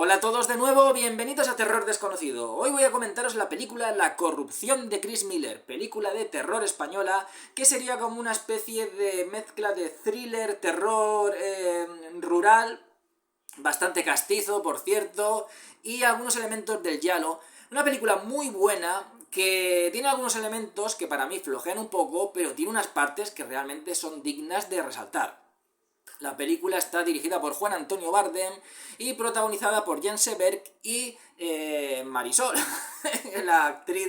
Hola a todos de nuevo, bienvenidos a Terror Desconocido. Hoy voy a comentaros la película La corrupción de Chris Miller, película de terror española, que sería como una especie de mezcla de thriller, terror rural, bastante castizo, por cierto, y algunos elementos del giallo. Una película muy buena, que tiene algunos elementos que para mí flojean un poco, pero tiene unas partes que realmente son dignas de resaltar. La película está dirigida por Juan Antonio Bardem y protagonizada por Jens Seberg y Marisol, la actriz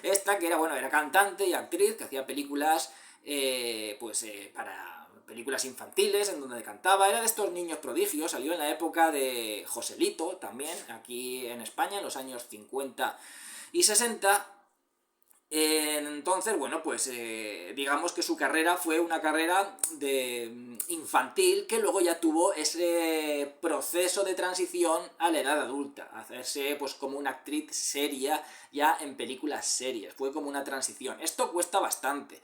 esta que era cantante y actriz, que hacía películas para películas infantiles en donde cantaba, era de estos niños prodigios, salió en la época de Joselito también, aquí en España, en los años 50 y 60. Entonces, digamos que su carrera fue una carrera de infantil que luego ya tuvo ese proceso de transición a la edad adulta, hacerse pues como una actriz seria ya en películas serias, fue como una transición. Esto cuesta bastante.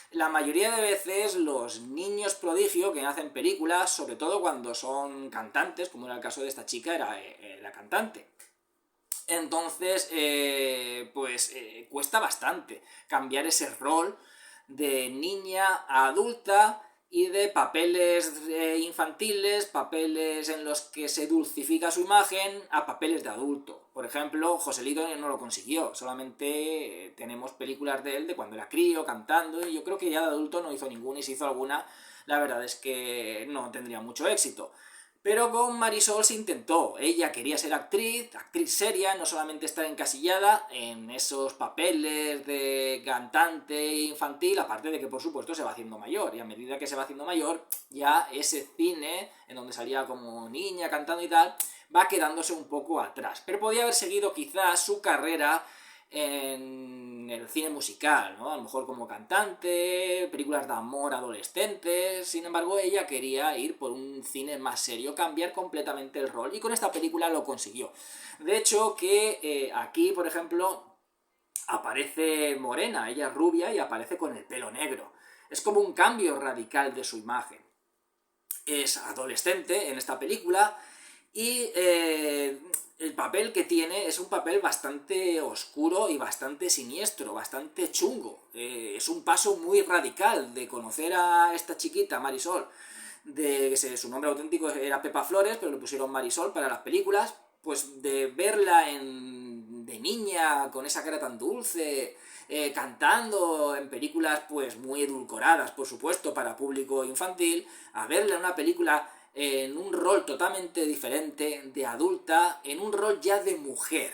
La mayoría de veces los niños prodigio que hacen películas, sobre todo cuando son cantantes, como era el caso de esta chica, era cantante. Entonces, cuesta bastante cambiar ese rol de niña a adulta y de papeles infantiles, papeles en los que se dulcifica su imagen, a papeles de adulto. Por ejemplo, Joselito no lo consiguió, solamente tenemos películas de él de cuando era crío, cantando, y yo creo que ya de adulto no hizo ninguna, y si hizo alguna, la verdad es que no tendría mucho éxito. Pero con Marisol se intentó. Ella quería ser actriz seria, no solamente estar encasillada en esos papeles de cantante infantil, aparte de que por supuesto se va haciendo mayor, y a medida que se va haciendo mayor, ya ese cine, en donde salía como niña cantando y tal, va quedándose un poco atrás. Pero podía haber seguido quizás su carrera en el cine musical, ¿no? A lo mejor como cantante, películas de amor adolescentes. Sin embargo, ella quería ir por un cine más serio, cambiar completamente el rol, y con esta película lo consiguió. De hecho, que aquí, por ejemplo, aparece morena, ella es rubia y aparece con el pelo negro. Es como un cambio radical de su imagen. Es adolescente en esta película y el papel que tiene es un papel bastante oscuro y bastante siniestro, bastante chungo. Es un paso muy radical de conocer a esta chiquita, Marisol, su nombre auténtico era Pepa Flores, pero le pusieron Marisol para las películas, pues de verla de niña, con esa cara tan dulce, cantando en películas pues muy edulcoradas, por supuesto, para público infantil, a verla en una película en un rol totalmente diferente, de adulta, en un rol ya de mujer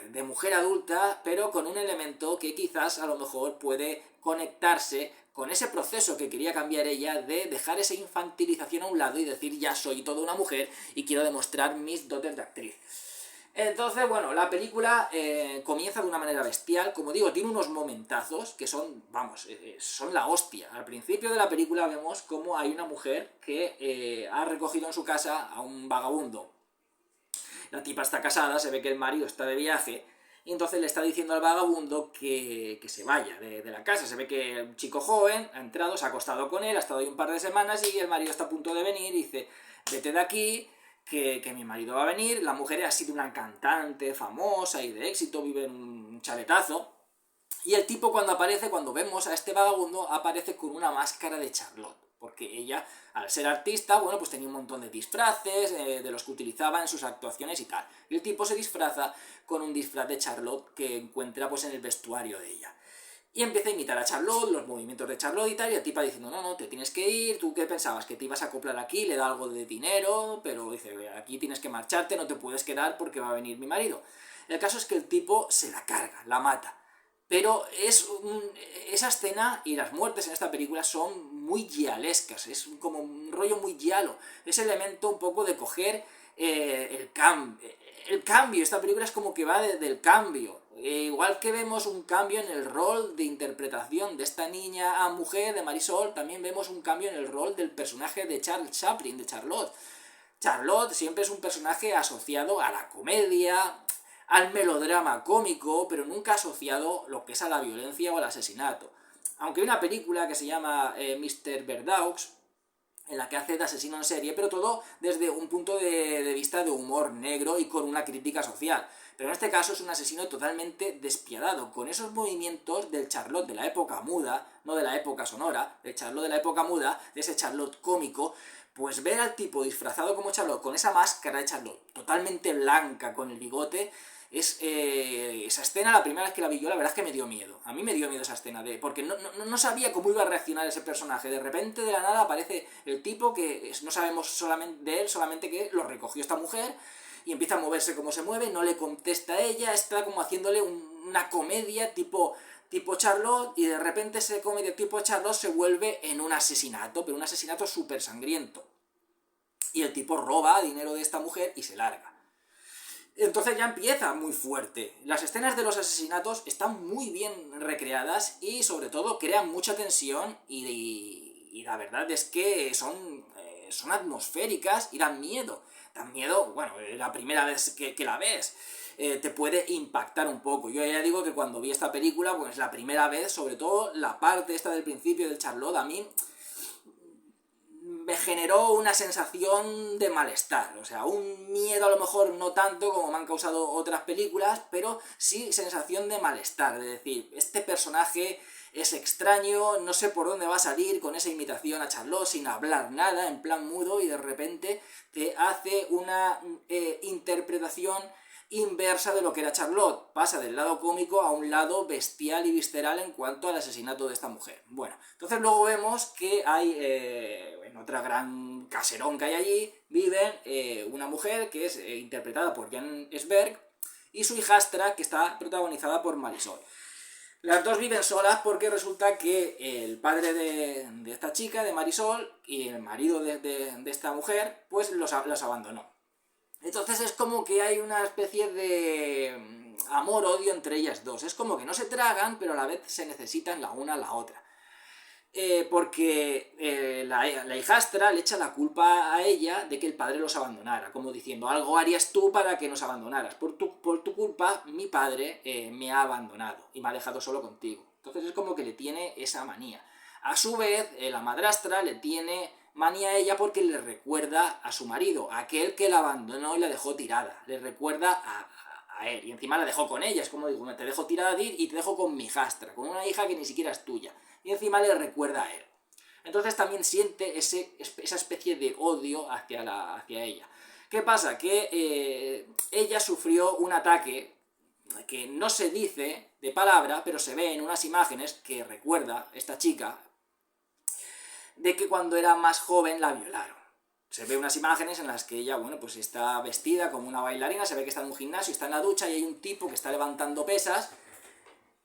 adulta, pero con un elemento que quizás a lo mejor puede conectarse con ese proceso que quería cambiar ella de dejar esa infantilización a un lado y decir ya soy toda una mujer y quiero demostrar mis dotes de actriz. Entonces, bueno, la película comienza de una manera bestial, como digo, tiene unos momentazos que son, son la hostia. Al principio de la película vemos cómo hay una mujer que ha recogido en su casa a un vagabundo. La tipa está casada, se ve que el marido está de viaje, y entonces le está diciendo al vagabundo que se vaya de la casa. Se ve que un chico joven ha entrado, se ha acostado con él, ha estado ahí un par de semanas y el marido está a punto de venir y dice, vete de aquí, que mi marido va a venir. La mujer ha sido una cantante famosa y de éxito, vive en un chaletazo. Y el tipo cuando vemos a este vagabundo, aparece con una máscara de Charlotte. Porque ella, al ser artista, bueno, pues tenía un montón de disfraces, de los que utilizaba en sus actuaciones y tal. Y el tipo se disfraza con un disfraz de Charlotte que encuentra pues en el vestuario de ella. Y empieza a imitar a Charlotte, los movimientos de Charlotte y tal, y el tipo diciendo, no, te tienes que ir, ¿tú qué pensabas? ¿Que te ibas a acoplar aquí? Le da algo de dinero, pero dice, aquí tienes que marcharte, no te puedes quedar porque va a venir mi marido. El caso es que el tipo se la carga, la mata. Pero esa escena y las muertes en esta película son muy gialescas, es como un rollo muy giallo. Ese elemento un poco de coger el cambio. Esta película es como que va desde el cambio. Igual que vemos un cambio en el rol de interpretación de esta niña a mujer, de Marisol, también vemos un cambio en el rol del personaje de Charles Chaplin, de Charlotte. Charlotte siempre es un personaje asociado a la comedia, al melodrama cómico, pero nunca asociado lo que es a la violencia o al asesinato. Aunque hay una película que se llama Mr. Verdaux, en la que hace de asesino en serie, pero todo desde un punto de vista de humor negro y con una crítica social. Pero en este caso es un asesino totalmente despiadado, con esos movimientos del Charlot de la época muda, no de la época sonora, del Charlot de la época muda, de ese Charlot cómico. Pues ver al tipo disfrazado como Charlot, con esa máscara de Charlot totalmente blanca, con el bigote, esa escena, la primera vez que la vi yo, la verdad es que me dio miedo. A mí me dio miedo esa escena, porque no sabía cómo iba a reaccionar ese personaje. De repente, de la nada, aparece el tipo que no sabemos solamente de él, solamente que lo recogió esta mujer, y empieza a moverse como se mueve, no le contesta a ella, está como haciéndole una comedia tipo Charlot, y de repente ese comedia tipo Charlot se vuelve en un asesinato, pero un asesinato súper sangriento. Y el tipo roba dinero de esta mujer y se larga. Entonces ya empieza muy fuerte. Las escenas de los asesinatos están muy bien recreadas y sobre todo crean mucha tensión y la verdad es que son atmosféricas y dan miedo. Dan miedo, bueno, la primera vez que la ves te puede impactar un poco. Yo ya digo que cuando vi esta película, pues la primera vez, sobre todo la parte esta del principio del Charlot, a mí me generó una sensación de malestar, o sea, un miedo a lo mejor no tanto como me han causado otras películas, pero sí sensación de malestar, de decir, este personaje es extraño, no sé por dónde va a salir con esa imitación a Charlot sin hablar nada, en plan mudo, y de repente te hace una interpretación inversa de lo que era Charlot. Pasa del lado cómico a un lado bestial y visceral en cuanto al asesinato de esta mujer. Bueno, entonces luego vemos que hay, en otra gran caserón que hay allí, viven una mujer que es interpretada por Jan Esberg y su hijastra, que está protagonizada por Marisol. Las dos viven solas porque resulta que el padre de esta chica, de Marisol, y el marido de esta mujer, pues los abandonó. Entonces es como que hay una especie de amor-odio entre ellas dos. Es como que no se tragan, pero a la vez se necesitan la una a la otra. Porque la hijastra le echa la culpa a ella de que el padre los abandonara, como diciendo, algo harías tú para que nos abandonaras. Por tu culpa, mi padre me ha abandonado y me ha dejado solo contigo. Entonces es como que le tiene esa manía. A su vez, la madrastra le tiene manía a ella porque le recuerda a su marido, a aquel que la abandonó y la dejó tirada. Le recuerda a él. Y encima la dejó con ella. Es como digo, te dejo tirada a ti y te dejo con mi hijastra, con una hija que ni siquiera es tuya. Y encima le recuerda a él. Entonces también siente esa especie de odio hacia ella. ¿Qué pasa? Que ella sufrió un ataque que no se dice de palabra, pero se ve en unas imágenes que recuerda esta chica, de que cuando era más joven la violaron. Se ve unas imágenes en las que ella, bueno, pues está vestida como una bailarina, se ve que está en un gimnasio, está en la ducha y hay un tipo que está levantando pesas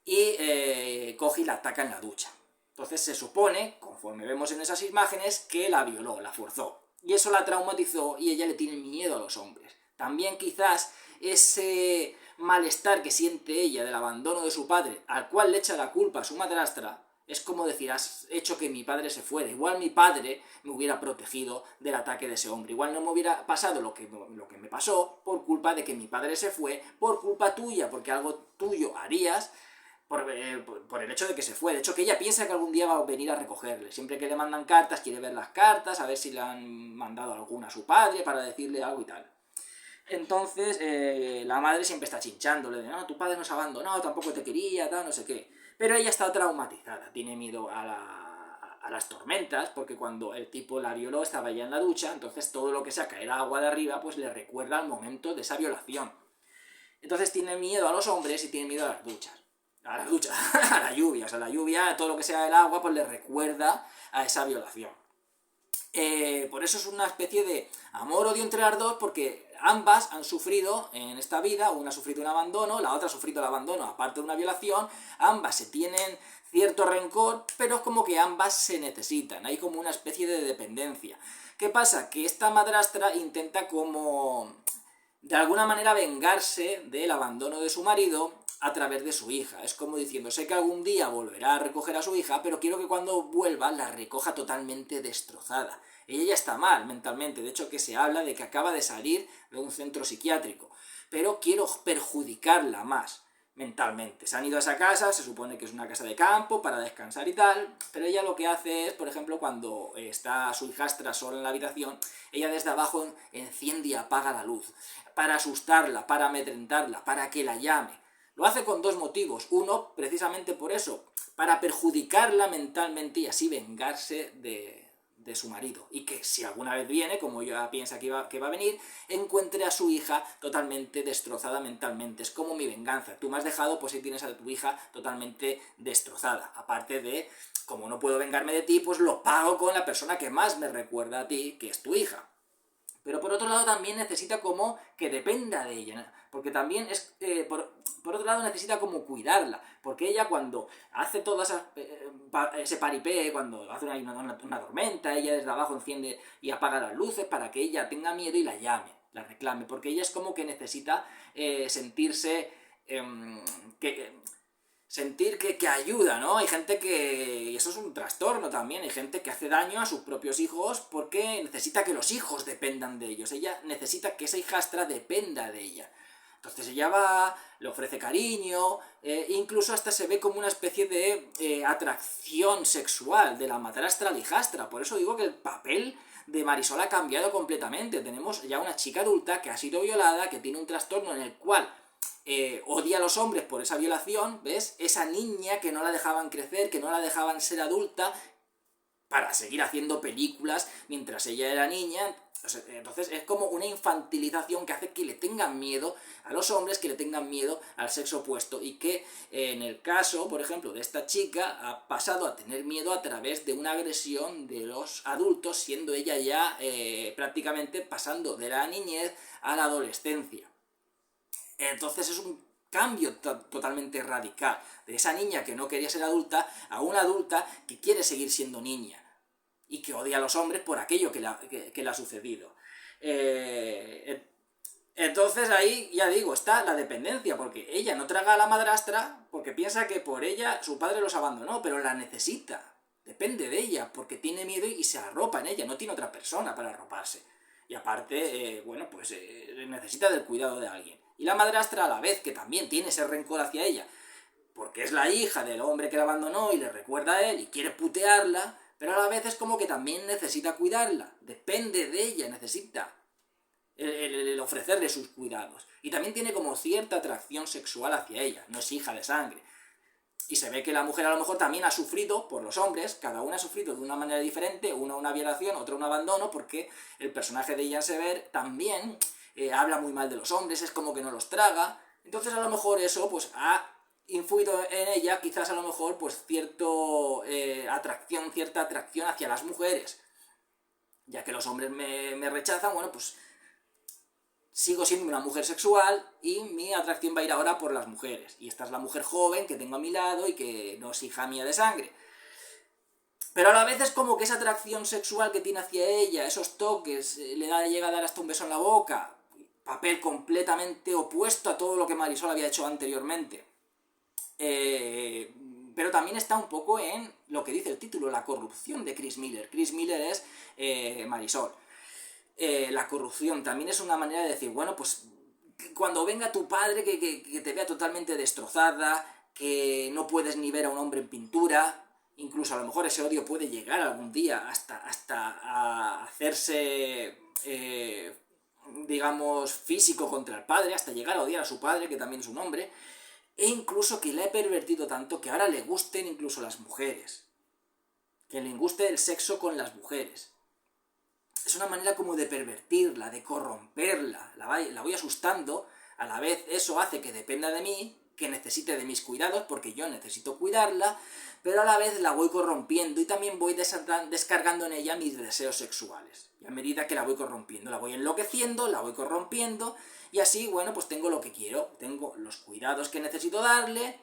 y coge y la ataca en la ducha. Entonces se supone, conforme vemos en esas imágenes, que la violó, la forzó. Y eso la traumatizó y ella le tiene miedo a los hombres. También quizás ese malestar que siente ella del abandono de su padre, al cual le echa la culpa a su madrastra, es como decir, has hecho que mi padre se fuera. Igual mi padre me hubiera protegido del ataque de ese hombre. Igual no me hubiera pasado lo que me pasó por culpa de que mi padre se fue, por culpa tuya, porque algo tuyo harías por el hecho de que se fue. De hecho, que ella piensa que algún día va a venir a recogerle. Siempre que le mandan cartas, quiere ver las cartas, a ver si le han mandado alguna a su padre para decirle algo y tal. Entonces, la madre siempre está chinchándole de, no, tu padre nos abandonó, tampoco te quería, tal, no sé qué. Pero ella está traumatizada, tiene miedo a las tormentas, porque cuando el tipo la violó estaba ya en la ducha, entonces todo lo que sea caer agua de arriba, pues le recuerda al momento de esa violación. Entonces tiene miedo a los hombres y tiene miedo a las duchas. A las duchas, a la lluvia, o sea, la lluvia, todo lo que sea el agua, pues le recuerda a esa violación. Por eso es una especie de amor-odio entre las dos, porque ambas han sufrido en esta vida, una ha sufrido un abandono, la otra ha sufrido el abandono aparte de una violación, ambas se tienen cierto rencor, pero es como que ambas se necesitan, hay como una especie de dependencia. ¿Qué pasa? Que esta madrastra intenta como de alguna manera vengarse del abandono de su marido a través de su hija. Es como diciendo, sé que algún día volverá a recoger a su hija, pero quiero que cuando vuelva la recoja totalmente destrozada. Ella ya está mal mentalmente, de hecho que se habla de que acaba de salir de un centro psiquiátrico, pero quiero perjudicarla más. mentalmente. Se han ido a esa casa, se supone que es una casa de campo para descansar y tal, pero ella lo que hace es, por ejemplo, cuando está su hijastra sola en la habitación, ella desde abajo enciende y apaga la luz, para asustarla, para amedrentarla, para que la llame. Lo hace con dos motivos. Uno, precisamente por eso, para perjudicarla mentalmente y así vengarse de su marido. Y que si alguna vez viene, como ella piensa que va a venir, encuentre a su hija totalmente destrozada mentalmente. Es como mi venganza. Tú me has dejado, pues ahí tienes a tu hija totalmente destrozada. Aparte de, como no puedo vengarme de ti, pues lo pago con la persona que más me recuerda a ti, que es tu hija. Pero por otro lado también necesita como que dependa de ella, ¿no? Porque también es, por otro lado necesita como cuidarla, porque ella cuando hace todo ese paripé, cuando hace una tormenta, ella desde abajo enciende y apaga las luces para que ella tenga miedo y la llame, la reclame, porque ella es como que necesita sentirse sentir que ayuda, ¿no? Hay gente que... y eso es un trastorno también, hay gente que hace daño a sus propios hijos porque necesita que los hijos dependan de ellos, ella necesita que esa hijastra dependa de ella. Entonces ella va, le ofrece cariño, incluso hasta se ve como una especie de atracción sexual de la madrastra a la hijastra. Por eso digo que el papel de Marisol ha cambiado completamente. Tenemos ya una chica adulta que ha sido violada, que tiene un trastorno en el cual odia a los hombres por esa violación, ¿ves? Esa niña que no la dejaban crecer, que no la dejaban ser adulta, para seguir haciendo películas mientras ella era niña. Entonces es como una infantilización que hace que le tengan miedo a los hombres, que le tengan miedo al sexo opuesto, y que en el caso, por ejemplo, de esta chica, ha pasado a tener miedo a través de una agresión de los adultos, siendo ella ya prácticamente pasando de la niñez a la adolescencia. Entonces es un cambio totalmente radical, de esa niña que no quería ser adulta a una adulta que quiere seguir siendo niña y que odia a los hombres por aquello que le ha sucedido. Entonces ahí, ya digo, está la dependencia, porque ella no traga a la madrastra porque piensa que por ella su padre los abandonó, pero la necesita, depende de ella, porque tiene miedo y se arropa en ella, no tiene otra persona para arroparse. Y aparte, bueno, pues necesita del cuidado de alguien. Y la madrastra, a la vez que también tiene ese rencor hacia ella, porque es la hija del hombre que la abandonó y le recuerda a él y quiere putearla, pero a la vez es como que también necesita cuidarla, depende de ella, necesita el ofrecerle sus cuidados. Y también tiene como cierta atracción sexual hacia ella, no es hija de sangre. Y se ve que la mujer a lo mejor también ha sufrido por los hombres, cada una ha sufrido de una manera diferente, una violación, otra un abandono, porque el personaje de Ian Sever también habla muy mal de los hombres, es como que no los traga. Entonces a lo mejor eso pues ha influido en ella, quizás a lo mejor pues cierta atracción hacia las mujeres. Ya que los hombres me rechazan, bueno, pues sigo siendo una mujer sexual y mi atracción va a ir ahora por las mujeres. Y esta es la mujer joven que tengo a mi lado y que no es hija mía de sangre. Pero a la vez es como que esa atracción sexual que tiene hacia ella, esos toques, llega a dar hasta un beso en la boca, papel completamente opuesto a todo lo que Marisol había hecho anteriormente. Pero también está un poco en lo que dice el título, la corrupción de Chris Miller. Chris Miller es Marisol. La corrupción también es una manera de decir, bueno, pues cuando venga tu padre que te vea totalmente destrozada, que no puedes ni ver a un hombre en pintura, incluso a lo mejor ese odio puede llegar algún día hasta a hacerse, digamos, físico contra el padre, hasta llegar a odiar a su padre, que también es un hombre, e incluso que le he pervertido tanto que ahora le gusten incluso las mujeres, que le guste el sexo con las mujeres. Es una manera como de pervertirla, de corromperla, la voy asustando, a la vez eso hace que dependa de mí, que necesite de mis cuidados, porque yo necesito cuidarla, pero a la vez la voy corrompiendo y también voy descargando en ella mis deseos sexuales. Y a medida que la voy corrompiendo, la voy enloqueciendo, la voy corrompiendo, y así, bueno, pues tengo lo que quiero, tengo los cuidados que necesito darle,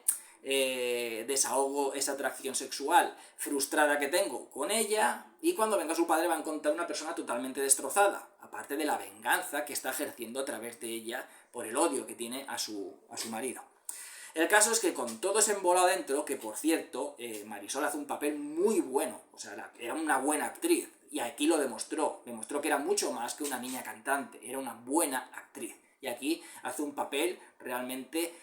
desahogo esa atracción sexual frustrada que tengo con ella, y cuando venga su padre va a encontrar una persona totalmente destrozada, aparte de la venganza que está ejerciendo a través de ella por el odio que tiene a su marido. El caso es que con todo ese embolado dentro, que por cierto, Marisol hace un papel muy bueno, o sea, era una buena actriz, y aquí lo demostró que era mucho más que una niña cantante, era una buena actriz. Y aquí hace un papel realmente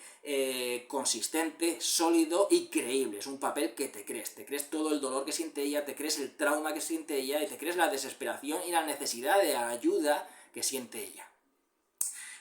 consistente, sólido y creíble. Es un papel que te crees todo el dolor que siente ella, te crees el trauma que siente ella y te crees la desesperación y la necesidad de ayuda que siente ella.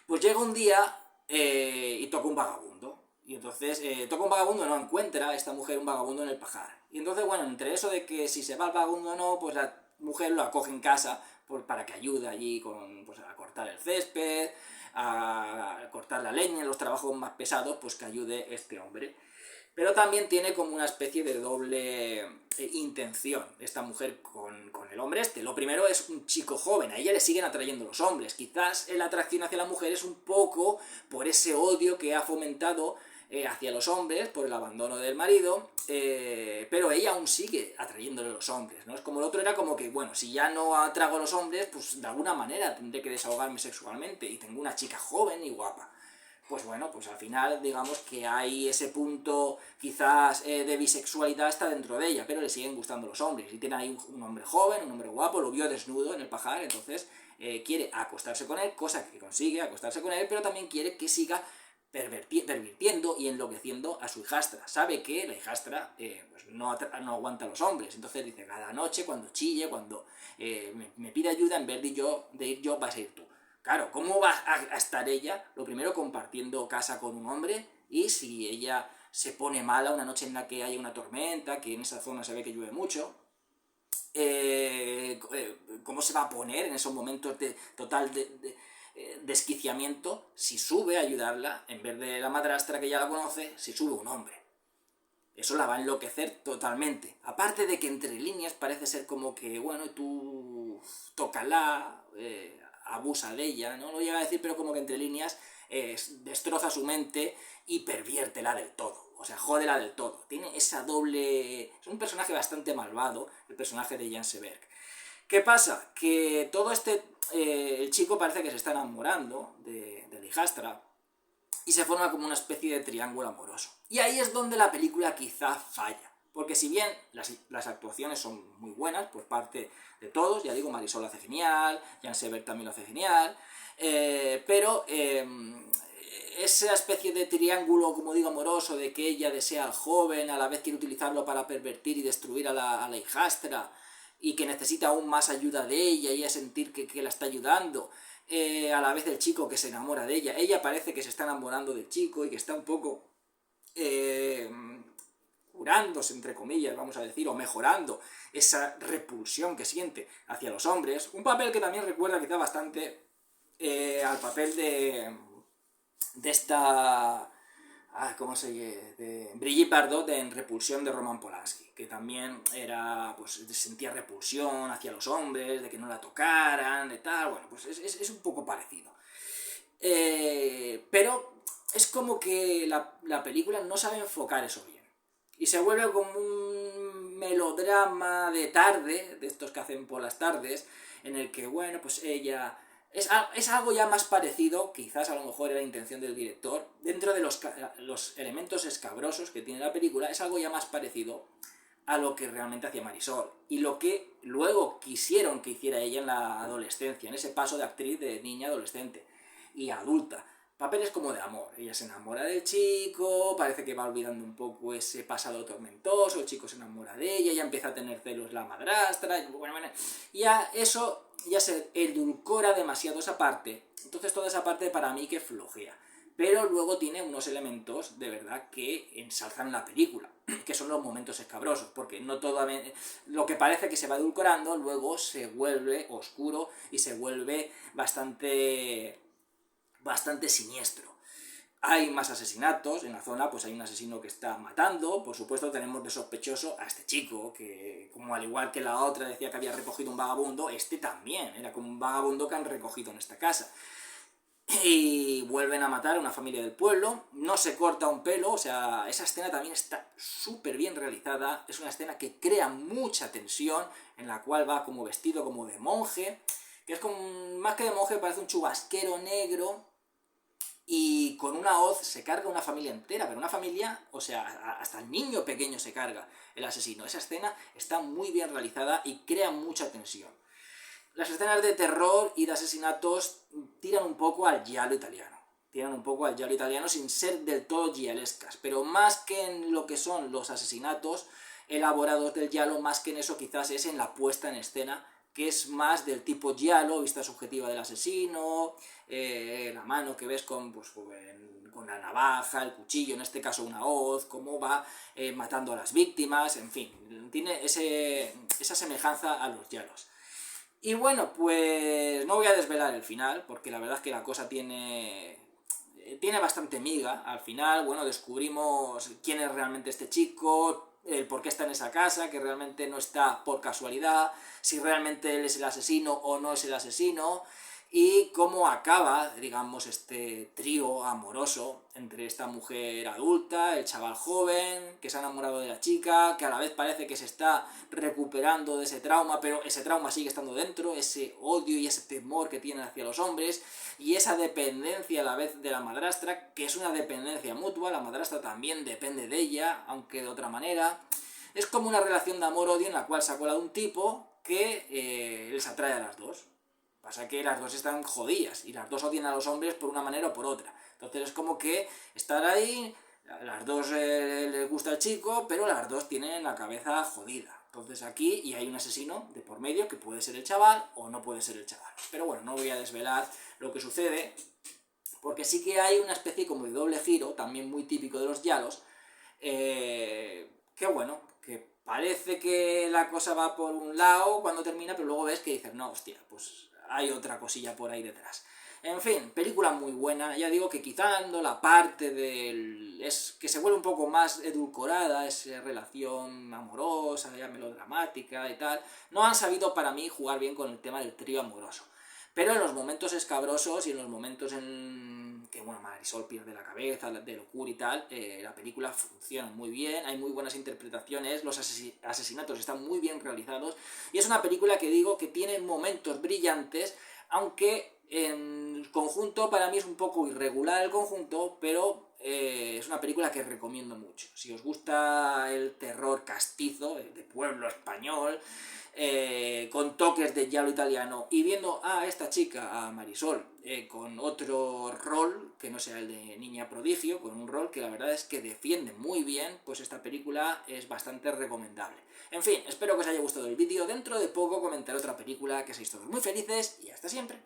Pues llega un día y toca un vagabundo. Y entonces toca un vagabundo, no encuentra esta mujer un vagabundo en el pajar. Y entonces, bueno, entre eso de que si se va el vagabundo o no, pues la mujer lo acoge en casa para que ayude allí pues, a cortar el césped, a cortar la leña, los trabajos más pesados, pues que ayude este hombre. Pero también tiene como una especie de doble intención esta mujer con el hombre este. Lo primero es un chico joven, a ella le siguen atrayendo los hombres. Quizás la atracción hacia la mujer es un poco por ese odio que ha fomentado hacia los hombres, por el abandono del marido, pero ella aún sigue atrayéndole a los hombres, ¿no? Es como el otro era como que, bueno, si ya no atrago a los hombres, pues de alguna manera tendré que desahogarme sexualmente, y tengo una chica joven y guapa. Pues bueno, pues al final digamos que hay ese punto quizás de bisexualidad está dentro de ella, pero le siguen gustando los hombres. Y tiene ahí un hombre joven, un hombre guapo, lo vio desnudo en el pajar, entonces quiere acostarse con él, cosa que consigue acostarse con él, pero también quiere que siga pervirtiendo y enloqueciendo a su hijastra. Sabe que la hijastra pues no aguanta a los hombres, entonces dice, cada noche cuando chille, cuando me pide ayuda, en vez de ir yo, vas a ir tú. Claro, ¿cómo va a estar ella, lo primero, compartiendo casa con un hombre? Y si ella se pone mala una noche en la que hay una tormenta, que en esa zona se ve que llueve mucho, ¿cómo se va a poner en esos momentos de total desquiciamiento si sube a ayudarla, en vez de la madrastra que ya la conoce, si sube un hombre? Eso la va a enloquecer totalmente. Aparte de que entre líneas parece ser como que, bueno, tú tócala, abusa de ella, no lo llega a decir, pero como que entre líneas destroza su mente y perviértela del todo. O sea, jódela del todo. Tiene esa doble... Es un personaje bastante malvado, el personaje de Jan Seberg. ¿Qué pasa? Que todo el chico parece que se está enamorando de la hijastra y se forma como una especie de triángulo amoroso. Y ahí es donde la película quizá falla. Porque si bien las actuaciones son muy buenas por parte de todos, ya digo, Marisol lo hace genial, Jan Seberg también lo hace genial, pero esa especie de triángulo, como digo, amoroso, de que ella desea al joven, a la vez quiere utilizarlo para pervertir y destruir a la hijastra, y que necesita aún más ayuda de ella, y ella sentir que la está ayudando, a la vez del chico que se enamora de ella parece que se está enamorando del chico y que está un poco curándose, entre comillas, vamos a decir, o mejorando esa repulsión que siente hacia los hombres, un papel que también recuerda quizá bastante al papel de esta... ¿cómo se llama? De Brigitte Bardot en Repulsión de Roman Polanski, que también era, pues sentía repulsión hacia los hombres, de que no la tocaran, de tal, bueno, pues es un poco parecido. Pero es como que la película no sabe enfocar eso bien. Y se vuelve como un melodrama de tarde, de estos que hacen por las tardes, en el que, bueno, pues ella... Es algo ya más parecido, quizás a lo mejor era la intención del director, dentro de los elementos escabrosos que tiene la película, es algo ya más parecido a lo que realmente hacía Marisol, y lo que luego quisieron que hiciera ella en la adolescencia, en ese paso de actriz de niña adolescente y adulta. Papeles como de amor, ella se enamora del chico, parece que va olvidando un poco ese pasado tormentoso, el chico se enamora de ella empieza a tener celos la madrastra, y bueno, ya eso ya se edulcora demasiado esa parte, entonces toda esa parte para mí que flojea. Pero luego tiene unos elementos de verdad que ensalzan la película, que son los momentos escabrosos, porque no todo lo que parece que se va edulcorando luego se vuelve oscuro y se vuelve bastante siniestro. Hay más asesinatos en la zona, pues hay un asesino que está matando, por supuesto tenemos de sospechoso a este chico, que como al igual que la otra decía que había recogido un vagabundo, este también era como un vagabundo que han recogido en esta casa. Y vuelven a matar a una familia del pueblo, no se corta un pelo, o sea, esa escena también está súper bien realizada, es una escena que crea mucha tensión, en la cual va como vestido como de monje, que es como, más que de monje, parece un chubasquero negro, y con una hoz se carga una familia entera, pero una familia, o sea, hasta el niño pequeño se carga el asesino. Esa escena está muy bien realizada y crea mucha tensión. Las escenas de terror y de asesinatos tiran un poco al giallo italiano. Tiran un poco al giallo italiano sin ser del todo gialescas, pero más que en lo que son los asesinatos elaborados del giallo, más que en eso quizás es en la puesta en escena, que es más del tipo giallo, vista subjetiva del asesino, la mano que ves con la navaja, el cuchillo, en este caso una hoz, cómo va matando a las víctimas, en fin, tiene esa semejanza a los giallos. Y bueno, pues no voy a desvelar el final, porque la verdad es que la cosa tiene bastante miga. Al final, bueno, descubrimos quién es realmente este chico, el por qué está en esa casa, que realmente no está por casualidad, si realmente él es el asesino o no es el asesino, y cómo acaba, digamos, este trío amoroso entre esta mujer adulta, el chaval joven, que se ha enamorado de la chica, que a la vez parece que se está recuperando de ese trauma, pero ese trauma sigue estando dentro, ese odio y ese temor que tienen hacia los hombres, y esa dependencia a la vez de la madrastra, que es una dependencia mutua, la madrastra también depende de ella, aunque de otra manera. Es como una relación de amor-odio en la cual se ha colado un tipo que les atrae a las dos. Pasa que las dos están jodidas y las dos odian a los hombres por una manera o por otra. Entonces es como que estar ahí, las dos les gusta el chico, pero las dos tienen la cabeza jodida. Entonces aquí, y hay un asesino de por medio que puede ser el chaval o no puede ser el chaval. Pero bueno, no voy a desvelar lo que sucede, porque sí que hay una especie como de doble giro, también muy típico de los giallos, que bueno, que parece que la cosa va por un lado cuando termina, pero luego ves que dices, no, hostia, pues hay otra cosilla por ahí detrás. En fin, película muy buena, ya digo que quitando la parte del... es que se vuelve un poco más edulcorada, esa relación amorosa, ya melodramática y tal, no han sabido para mí jugar bien con el tema del trío amoroso. Pero en los momentos escabrosos y en los momentos en que, bueno, Marisol pierde la cabeza, de locura y tal, la película funciona muy bien, hay muy buenas interpretaciones, los asesinatos están muy bien realizados, y es una película que digo que tiene momentos brillantes, aunque en conjunto para mí es un poco irregular el conjunto, pero es una película que recomiendo mucho. Si os gusta el terror castizo, de pueblo español, con toques de giallo italiano, y viendo a esta chica, a Marisol, con otro rol que no sea el de niña prodigio, con un rol que la verdad es que defiende muy bien, pues esta película es bastante recomendable. En fin, espero que os haya gustado el vídeo. Dentro de poco comentaré otra película, que seáis todos muy felices y hasta siempre.